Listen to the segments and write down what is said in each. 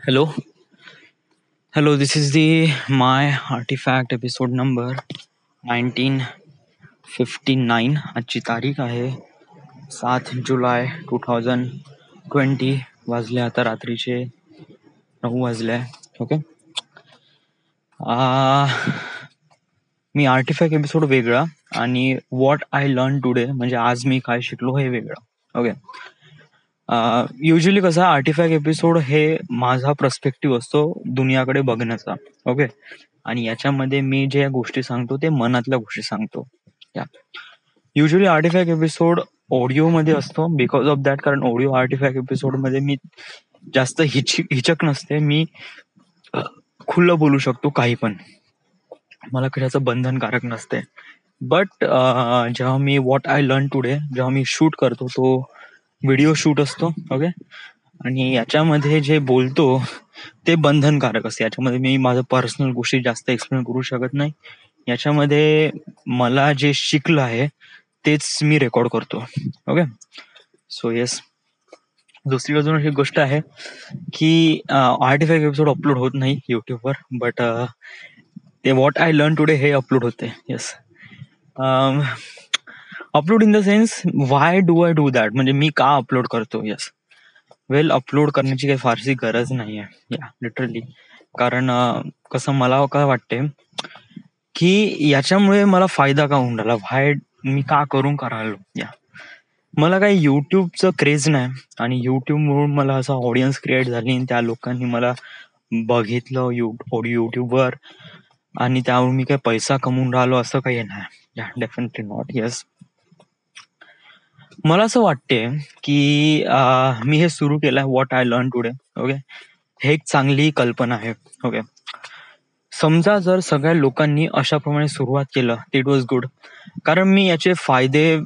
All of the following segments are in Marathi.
Hello, hello. This is the my artifact episode number 1959. आजची तारीख आहे 7 जुलै 2020. वाजले आता रात्रीचे 9 वाजले. ओके. मी आर्टिफॅक्ट एपिसोड वेगळा आणि व्हॉट आय लर्न टुडे म्हणजे आज मी काय शिकलो हे वेगळं. ओके. युजली कसं आर्टिफॅक्ट एपिसोड हे माझा पर्स्पेक्टिव्ह असतो दुनियाकडे बघण्याचा. ओके. आणि याच्यामध्ये मी ज्या गोष्टी सांगतो ते मनातल्या गोष्टी सांगतो. युजली आर्टिफॅक्ट एपिसोड ऑडिओ मध्ये असतो बिकॉज ऑफ दॅट, कारण ऑडिओ आर्टिफॅक्ट एपिसोड मध्ये मी जास्त हिचक नसते. मी खुलं बोलू शकतो काही पण, मला कशाचं बंधनकारक नसते. बट जेव्हा me what I learn today जेव्हा मी शूट करतो तो व्हिडिओ शूट असतो. ओके. आणि याच्यामध्ये जे बोलतो ते बंधनकारक असते. याच्यामध्ये मी माझं पर्सनल गोष्टी जास्त एक्सप्लेन करू शकत नाही. याच्यामध्ये मला जे शिकलं आहे तेच मी रेकॉर्ड करतो. ओके. So yes. दुसरी अजून एक गोष्ट आहे की आर्टिफॅक्ट एपिसोड अपलोड होत नाही युट्यूबवर, बट ते व्हॉट आय लर्न टुडे हे अपलोड होते. Yes. Upload in the sense why do I do that, म्हणजे मी का अपलोड करतो. येस. वेल, अपलोड करण्याची काही फारशी गरज नाही आहे या लिटरली. कारण कसं मला काय वाटते की याच्यामुळे मला फायदा का होऊन राहिला, व्हाय मी का करायलो. या मला काही युट्यूबचं क्रेज नाही आणि युट्यूब म्हणून मला असं ऑडियन्स क्रिएट झाली आणि त्या लोकांनी मला बघितलं युट्यूबवर आणि त्यावरून मी काही पैसा कमवून राहिलो असं काही नाही. या डेफिनेटली नॉट. येस. मला असं वाटते की मी हे सुरू केलंय what I learn today. Okay. हे एक चांगली कल्पना आहे. ओके. समजा जर सगळ्या लोकांनी अशाप्रमाणे सुरुवात केलं इट वॉज गुड, कारण मी याचे फायदे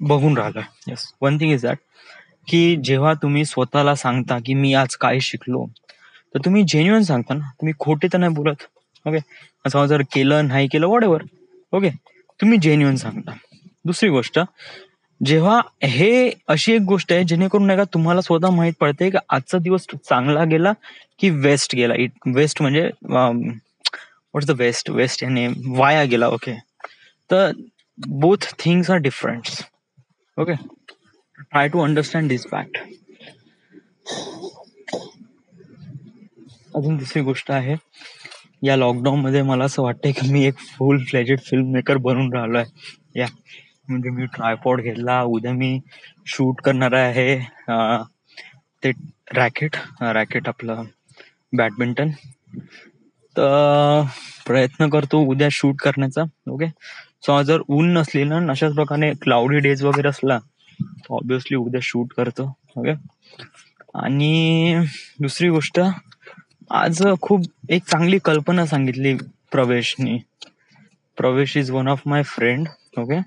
बघून राहिलोय. Yes. One thing is that की जेव्हा तुम्ही स्वतःला सांगता की मी आज काय शिकलो तर तुम्ही जेन्युइन सांगता ना, तुम्ही खोटे तर नाही बोलत. ओके. असं जर केलं नाही केलं वॉटेवर. ओके. तुम्ही जेन्युइन सांगता. दुसरी गोष्ट, जेव्हा हे अशी एक गोष्ट आहे जेणेकरून नाही का तुम्हाला स्वतः माहित पडते की आजचा दिवस चांगला गेला की वेस्ट गेला. वेस्ट म्हणजे व्हॉट्स द वेस्ट वेस्ट याने वाया गेला. ओके. तर both things are different. Okay. Try to understand this fact. अजून दुसरी गोष्ट आहे, या लॉकडाऊन मध्ये मला असं वाटतंय की मी एक फुल फ्लेजेड फिल्म मेकर बनून राहिलो आहे. या म्हणजे मी ट्रायपॉड घेतला, उद्या मी शूट करणार आहे ते रॅकेट आपलं बॅडमिंटन. तर प्रयत्न करतो उद्या शूट करण्याचा. ओके. सो जर ऊन नसली ना, अशाच प्रकारे क्लाउडी डेज वगैरे असला तर ऑब्विसली उद्या शूट करतो. ओके. आणि दुसरी गोष्ट, आज खूप एक चांगली कल्पना सांगितली प्रवेशनी. प्रवेश is one of my friend. Okay.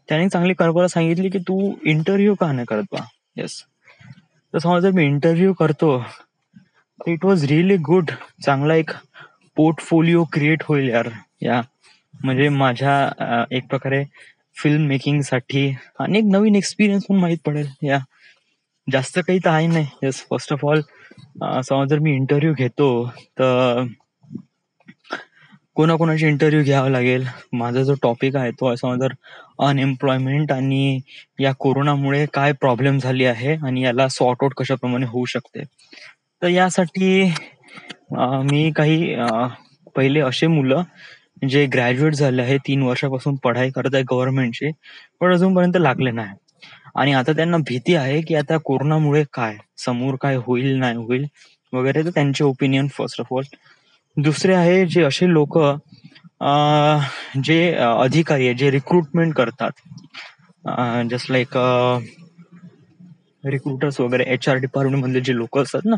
त्याने चांगली कल्पना सांगितली की तू इंटरव्ह्यू का नाही करत बा. येस. तर समजा जर मी इंटरव्ह्यू करतो इट वॉज रिअली गुड. चांगला एक पोर्टफोलिओ क्रिएट होईल यार. या म्हणजे माझ्या एक प्रकारे फिल्म मेकिंग साठी आणि एक नवीन एक्सपिरियन्स पण माहित पडेल. या जास्त काही तर आहे नाही. येस. फर्स्ट ऑफ ऑल समजा जर मी इंटरव्ह्यू घेतो तर कोणाकोणाची इंटरव्ह्यू घ्यावा लागेल. माझा जो टॉपिक आहे तो असं जर अनएम्प्लॉयमेंट आणि या कोरोनामुळे काय प्रॉब्लेम झाली आहे आणि याला सॉर्ट आउट कशाप्रमाणे होऊ शकते. तर यासाठी मी काही पहिले असे मुलं जे ग्रॅज्युएट झाले आहे 3 वर्षापासून पढाई करत आहे गव्हर्नमेंटची, पण अजूनपर्यंत लागले नाही आणि आता त्यांना भीती आहे की आता कोरोनामुळे काय समोर काय होईल नाही होईल वगैरे. तर त्यांचे ओपिनियन फर्स्ट ऑफ ऑल. दुसरे आहे जे असे लोक जे अधिकारी आहे जे रिक्रुटमेंट करतात, जस्ट लाईक रिक्रुटर्स वगैरे, HR डिपार्टमेंट मधले जे लोक असतात ना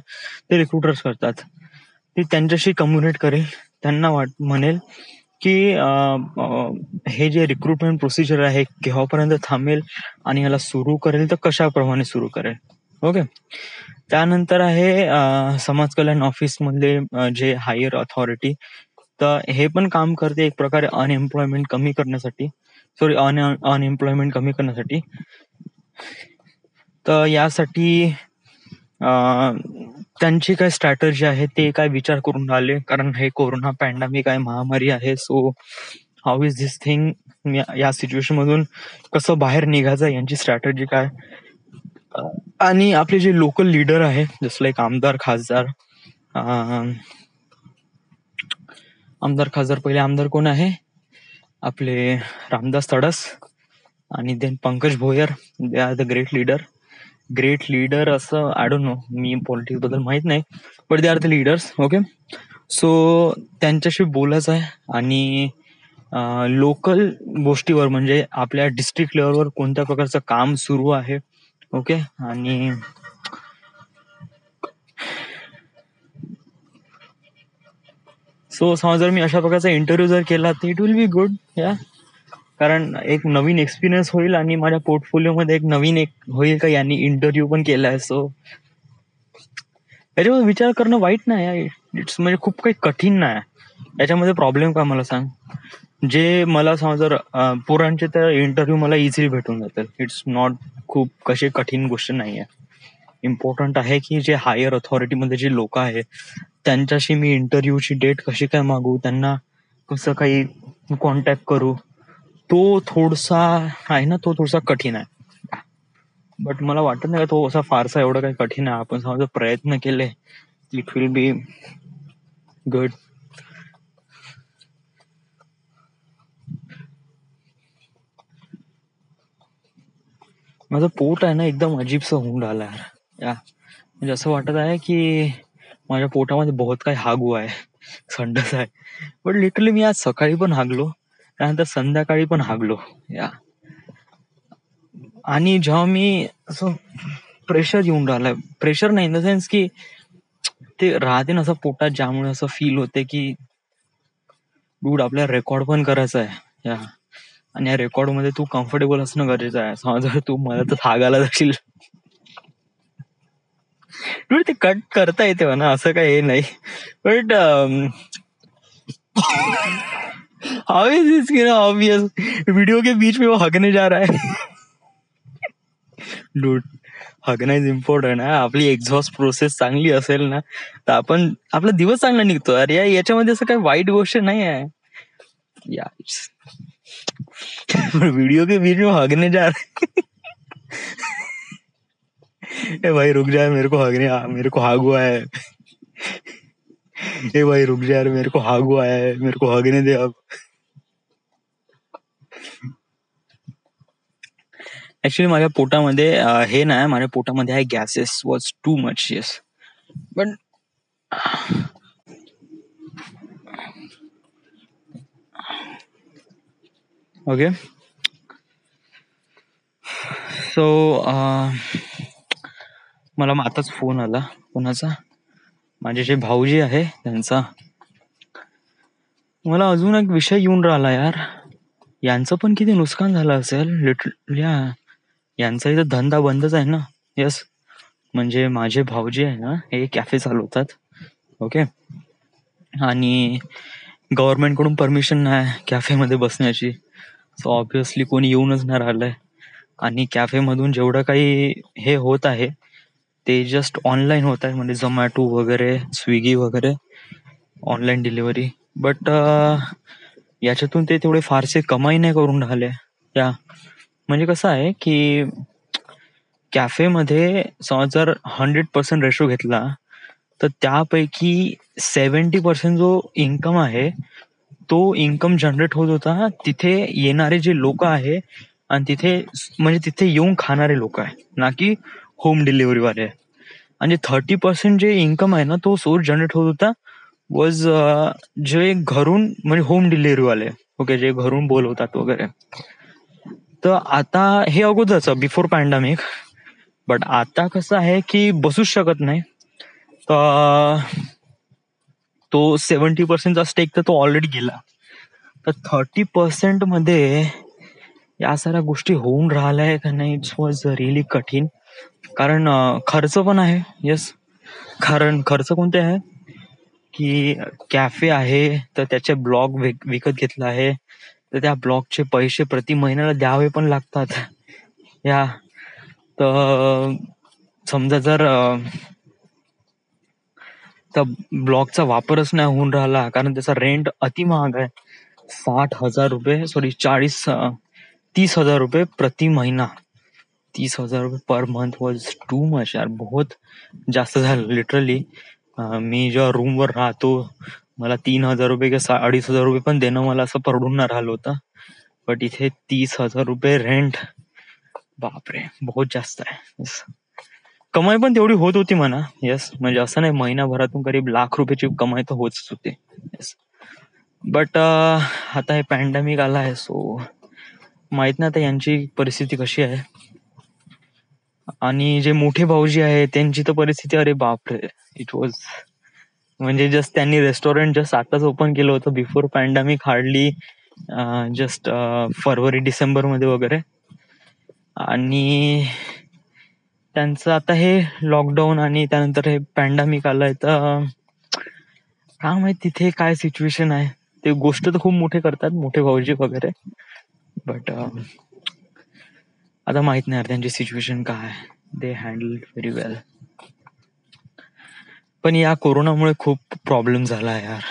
ते रिक्रुटर्स करतात. ते त्यांच्याशी कम्युनिकेट करेल, त्यांना म्हणेल की हे जे रिक्रुटमेंट प्रोसिजर आहे केव्हापर्यंत थांबेल आणि याला सुरू करेल तर कशाप्रमाणे सुरू करेल. ओके. त्यानंतर आहे समाज कल्याण ऑफिस मधले जे हायर अथॉरिटी, तर हे पण काम करते एक प्रकारे अनएम्प्लॉयमेंट कमी करण्यासाठी. अनएम्प्लॉयमेंट कमी करण्यासाठी. तर यासाठी त्यांची काय स्ट्रॅटर्जी आहे ते काय विचार करून राहिले, कारण हे कोरोना पॅन्डेमिक आहे, महामारी आहे. So how is this thing, या सिच्युएशन मधून कसं बाहेर निघायचं यांची स्ट्रॅटर्जी काय. आणि आपले जे लोकल लीडर आहे जसं लाईक आमदार खासदार, आमदार खासदार पहिले आमदार कोण आहे आपले रामदास तडस, आणि then Pankaj Bhoyar. They are the great leader असं आय डोंट नो, मी पॉलिटिक्स बद्दल माहित नाही, but they are the leaders. Okay, so त्यांच्याशी बोलायचं आहे. आणि लोकल गोष्टीवर म्हणजे आपल्या डिस्ट्रिक्ट लेवलवर कोणत्या प्रकारचं काम सुरू आहे. ओके, आणि सो समजा जर मी अशा प्रकारचा इंटरव्ह्यू जर केला तर इट विल बी गुड. या कारण एक नवीन एक्सपिरियन्स होईल आणि माझ्या पोर्टफोलिओ मध्ये एक नवीन एक होईल का यांनी इंटरव्ह्यू पण केलाय. सो याच्यामध्ये विचार करणं वाईट नाही, इट्स म्हणजे खूप काही कठीण नाही. याच्यामध्ये प्रॉब्लेम काय मला सांग, जे मला समज जर पोरांचे तर इंटरव्ह्यू मला इझिली भेटून जातील. इट्स नॉट खूप कशी कठीण गोष्ट नाहीये. इम्पॉर्टंट आहे की जे हायर अथॉरिटीमध्ये जे लोक आहे त्यांच्याशी मी इंटरव्ह्यूची डेट कशी काय मागू, त्यांना कसं काही कॉन्टॅक्ट करू, तो थोडासा आहे ना, तो थोडासा कठीण आहे. बट मला वाटत नाही का तो असा फारसा एवढं काही कठीण आहे. आपण समजा प्रयत्न केले इट विल बी गुड. माझं पोट आहे ना एकदम अजीबसं होऊन राहिलं यार. या म्हणजे असं वाटत आहे की माझ्या पोटामध्ये बहुत काही हागू आहे, संडास आहे. बट लिटरली मी आज सकाळी पण हागलो, त्यानंतर संध्याकाळी पण हागलो. या आणि जेव्हा मी असं प्रेशर येऊन राहिलं, प्रेशर नाही इन द सेन्स की ते राहते ना असं पोटात, ज्यामुळे असं फील होते की डूड आपल्याला रेकॉर्ड पण करायचं आहे. या आणि या रेकॉर्ड मध्ये तू कम्फर्टेबल असणं गरजेचं आहे. समजा तू मला तर हागायला जाशील, डूड ते कट करता येते म्हणा, असं काही हे नाही. बट हाउ इज दिस की ना ऑब्वियस वीडियो के बीच में वो हगने जा रहा है. डूड हगणं इज इम्पॉर्टंट आहे. आपली एक्झॉस्ट प्रोसेस चांगली असेल ना तर आपण आपला दिवस चांगला निघतो. अरे याच्यामध्ये असं काही वाईट गोष्ट नाही आहे. या वीडियो के बीच में हगने जा रहे ए भाई रुक जाए, मेरे को मेरे को हाग हुआ है. ए भाई रुक जा यार, मेरे को हाग हुआ है, मेरे को हगने दे अब. ऍक्च्युली माझ्या पोटामध्ये हे नाही, माझ्या पोटामध्ये आहे gases was too much. Yes, पण ओके. सो मला आताच फोन आला कोणाचा, माझे जे भाऊजी आहे त्यांचा. मला अजून एक विषय येऊन राहिला यार, यांचं पण किती नुकसान झालं असेल लिटरली. यांचा इथं धंदा बंदच आहे ना. यस, म्हणजे माझे भाऊजी आहे ना हे कॅफे चालवतात. ओके, आणि गव्हर्नमेंट कडून परमिशन नाही कॅफेमध्ये बसण्याची. सो ऑब्विसली कोणी येऊनच नाही राहिलंय. आणि कॅफे मधून जेवढं काही हे होत आहे ते जस्ट ऑनलाईन होत आहे, म्हणजे झोमॅटो वगैरे, स्विगी वगैरे, ऑनलाईन डिलिव्हरी. बट याच्यातून ते तेवढे फारसे कमाई नाही करून राहिले. या म्हणजे कसं आहे की कॅफेमध्ये समज जर 100% रेशो घेतला तर त्यापैकी 70% जो इन्कम आहे तो इन्कम जनरेट होत होता तिथे येणारे जे लोक आहे आणि तिथे म्हणजे तिथे येऊन खाणारे लोक आहे, ना की होम डिलिव्हरी वाले. आणि 30% जे इन्कम आहे ना तो सोर्स जनरेट होत होता वॉज जे घरून म्हणजे होम डिलिव्हरी वाले. ओके, जे घरून बोलवतात वगैरे. तर आता हे अगोदरच बिफोर पॅन्डेमिक. बट आता कसं आहे की बसूच शकत नाही. तर तो 70%चा स्टेक तर तो ऑलरेडी गेला. तर 30% मध्ये या साऱ्या गोष्टी होऊन राहिल्या का नाही, इट्स वॉज रिअली कठीण. कारण खर्च पण आहे. येस, कारण खर्च कोणते आहे की कॅफे आहे तर त्याचे ब्लॉक विकत घेतला आहे, तर त्या ब्लॉकचे पैसे प्रति महिन्याला द्यावे पण लागतात. या तर समजा जर त्या ब्लॉकचा वापरच नाही होऊन राहिला, कारण त्याचा रेंट अति महाग आहे. 60,000 रुपये, सॉरी 30,000 रुपये प्रति महिना. 30,000 रुपये per month was too much यार, बहुत जास्त झालं लिटरली. मी जेव्हा रूमवर राहतो मला 3,000 रुपये किंवा 2,500 रुपये पण देणं मला असं परवडून नाही राहिलं होतं. बट इथे 30,000 रुपये रेंट, बापरे बहुत जास्त आहे. Yes. कमाई पण तेवढी होत होती म्हणा. येस, म्हणजे असं नाही महिनाभरातून करीब ₹1,00,000 कमाई तर होतच होती. येस. बट आता हे पॅन्डेमिक आला आहे, सो माहित नाही आता यांची परिस्थिती कशी आहे. आणि जे मोठे भाऊजी आहे त्यांची तर परिस्थिती, अरे बापरे, इट वॉज म्हणजे जस्ट त्यांनी रेस्टॉरंट जस्ट आताच ओपन केलं होतं before pandemic, hardly just February December मध्ये वगैरे. आणि त्यांचं आता हे लॉकडाऊन आणि त्यानंतर हे पॅन्डेमिक आलंय, तर काय माहित तिथे काय सिच्युएशन आहे. ते गोष्ट तर खूप मोठे करतात मोठे भाऊजी वगैरे, बट आता माहित नाही यार त्यांची सिच्युएशन काय. दे हँडल व्हेरी वेल. पण या कोरोनामुळे खूप प्रॉब्लेम झाला यार,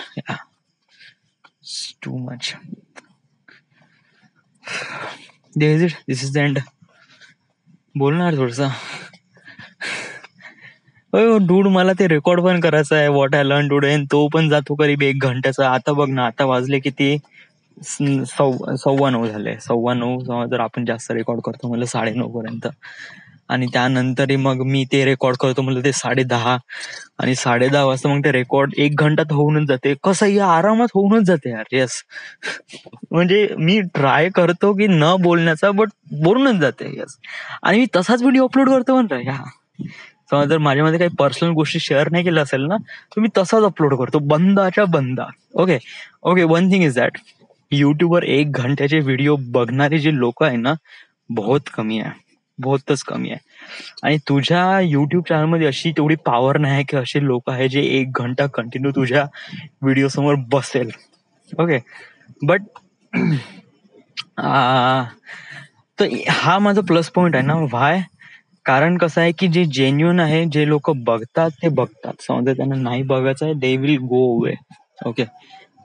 too much. This is the end. बोलणार थोडस. डूड मला ते रेकॉर्ड पण करायचं आहे, व्हॉट आय लर्न टुडे, तो पण जातो करीब 1 घंट्याचा. आता बघ ना, आता वाजले किती, 9:15 झाले. 9:15 जर आपण जास्त रेकॉर्ड करतो म्हणजे 9:30 पर्यंत, आणि त्यानंतर मग मी ते रेकॉर्ड करतो म्हणजे ते 10:30, आणि 10:30 वाजता मग ते रेकॉर्ड 1 घंटा तर होऊनच जाते. कसंही आरामात होऊनच जाते यार. येस, म्हणजे मी ट्राय करतो की न बोलण्याचा, बट बोलूनच जाते. येस, आणि मी तसाच व्हिडिओ अपलोड करतो म्हणतो या. समजा जर माझ्यामध्ये काही पर्सनल गोष्टी शेअर नाही केल्या असेल ना, तर मी तसाच अपलोड करतो बंदाच्या बंदा. Okay okay, one thing is that, युट्यूबवर 1 घंट्याचे व्हिडिओ बघणारे जे लोक आहे ना, बहुत कमी आहे, बहुतच कमी आहे. आणि तुझ्या युट्यूब चॅनलमध्ये अशी तेवढी पॉवर नाही की असे लोक आहे जे 1 घंटा कंटिन्यू तुझ्या व्हिडिओ समोर बसेल. ओके, बट तर हा माझा प्लस पॉइंट आहे ना. व्हाय? कारण कसं आहे की जे जेन्युन आहे, जे लोक बघतात ते बघतात. समजा त्यांना नाही बघायचं आहे, they will go away. Okay,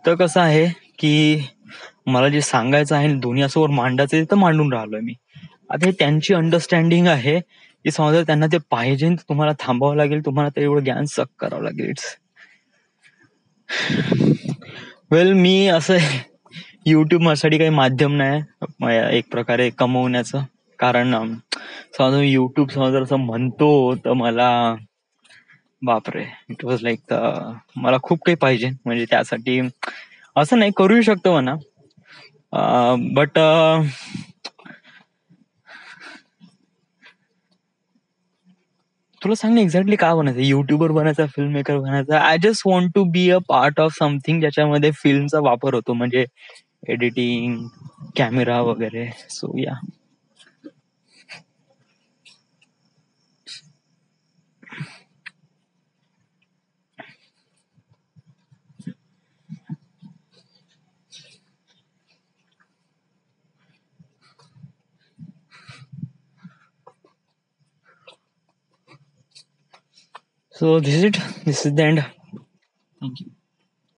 तर कसं आहे की मला जे सांगायचं आहे दुनियासमोर मांडायचं आहे तर मांडून राहिलोय मी. आता हे त्यांची अंडरस्टँडिंग आहे की समजा त्यांना ते पाहिजे तर तुम्हाला थांबावं लागेल, तुम्हाला ते एवढं ज्ञान सक करावं लागेल. इट्स वेल, मी असं युट्यूब माझ्यासाठी काही माध्यम नाही एक प्रकारे कमवण्याचं. कारण समजा मी युट्यूब समजा असं म्हणतो तर मला, बापरे, इट वॉज लाईक मला खूप काही पाहिजे. म्हणजे त्यासाठी असं नाही, करू शकतो म्हणा, बट तुला सांग ना एक्झॅक्टली काय बनायचं, युट्यूबर बनायचं, फिल्म मेकर बनायचं. I just want to be a part of something ज्याच्यामध्ये फिल्मचा वापर होतो, म्हणजे एडिटिंग, कॅमेरा वगैरे. So yeah. So this is it. This is the end.